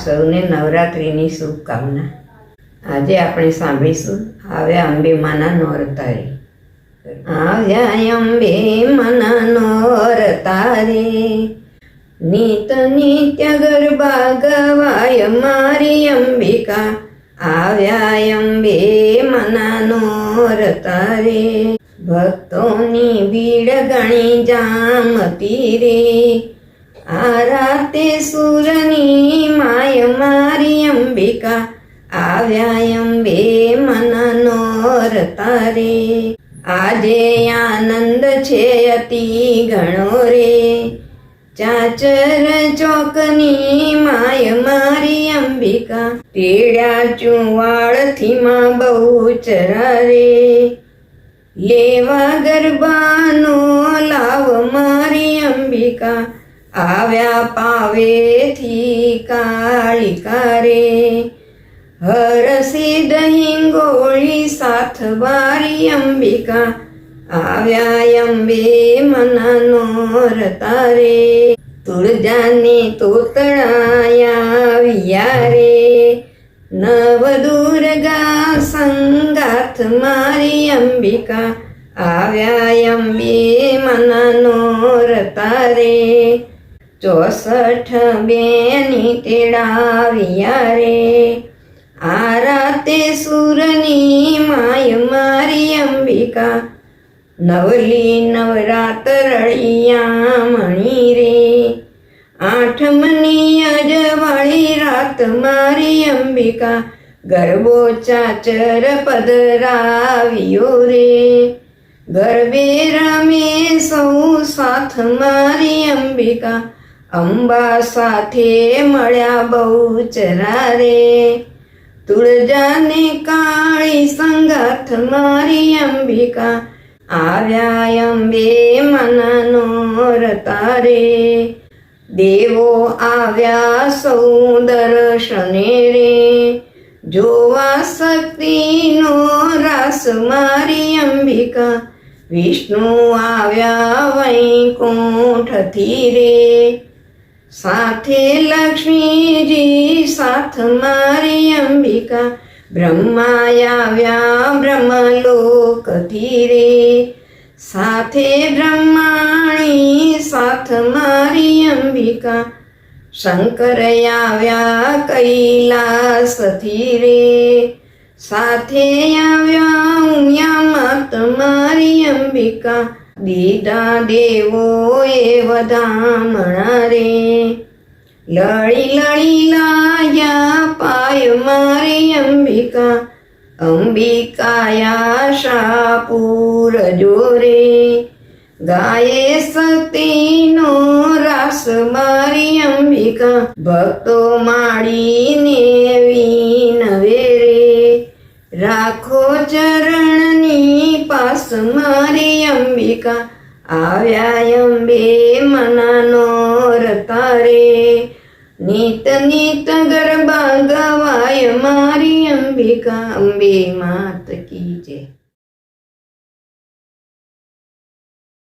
સૌને નવરાત્રિની શુભકામના। આજે આપણે સાંભળીશું આવ્યા અંબે માના નોરતારે। આવ્યા અંબે માના નોરતારે, નિત નિત્ય ગરબા ગવાય મારી અંબિકા। આવ્યા અંબે માના નોરતારે, ભક્તોની ભીડ ઘણી જામતી રે। આ રાતે સુરની માય મારી અંબિકા, આવ્યા અંબે માના નોરતારે। આજે આનંદ છે અતિ ઘણો રે, ચાચર ચોકની માય મારી અંબિકા। તેડ્યા ચુવાડથી માં બહુ ચરારે, લેવા ગરબાનો લાવ મારી અંબિકા। આવ્યા પાવેથી કાળિકા રે, હરસી દહીં ગોળી સાથ વારી અંબિકા। આવ્યા અંબે માના નોરતારે, તુળજાની તોતળાયા વિયારે। નવ દુર્ગા સંગાથ મારી અંબિકા, આવ્યા અંબે માના નોરતારે। 64 બેની તેડાવ્યા રે, આ રાતે સુરની માય મારી અંબિકા। નવલી નવરાતરળિયા મણી રે, આઠમની અજવાળી રાત મારી અંબિકા। ગરબો ચાચર પધરાવ્યો રે, ગરબે રમે સૌ સાથ મારી અંબિકા। અંબા સાથે મળ્યા બહુ ચરારે, તુળજાને કાળી સંગાથ મારી અંબિકા। આવ્યા અંબે માના નોરતારે, દેવો આવ્યા સૌ દર્શને રે। જોવા શક્તિનો રાસ મારી અંબિકા, વિષ્ણુ આવ્યા વૈકુંઠથી રે। સાથે લક્ષ્મીજી સાથ મારી અંબિકા, બ્રહ્મા આવ્યા બ્રહ્મલોકથી રે। સાથે બ્રહ્માણી સાથ મારી અંબિકા, શંકર આવ્યા કૈલાસથી રે। સાથે આવ્યા ઉમિયા માત મારી અંબિકા, દીધા દેવોએ વધામણા રે। લળી લળી લાયા પાય મારી અંબિકા, અંબિકાયા શાપુર જોરે। ગાયે શક્તિનો રાસ મારી અંબિકા, ભક્તો માળીને વિનવે રે। રાખો ચરણની પાસ મારી અંબિકા, આવ્યા અંબે માના નોરતારે। નિત નિત ગરબા ગવાય મારી અંબિકા। અંબે માત કી જય।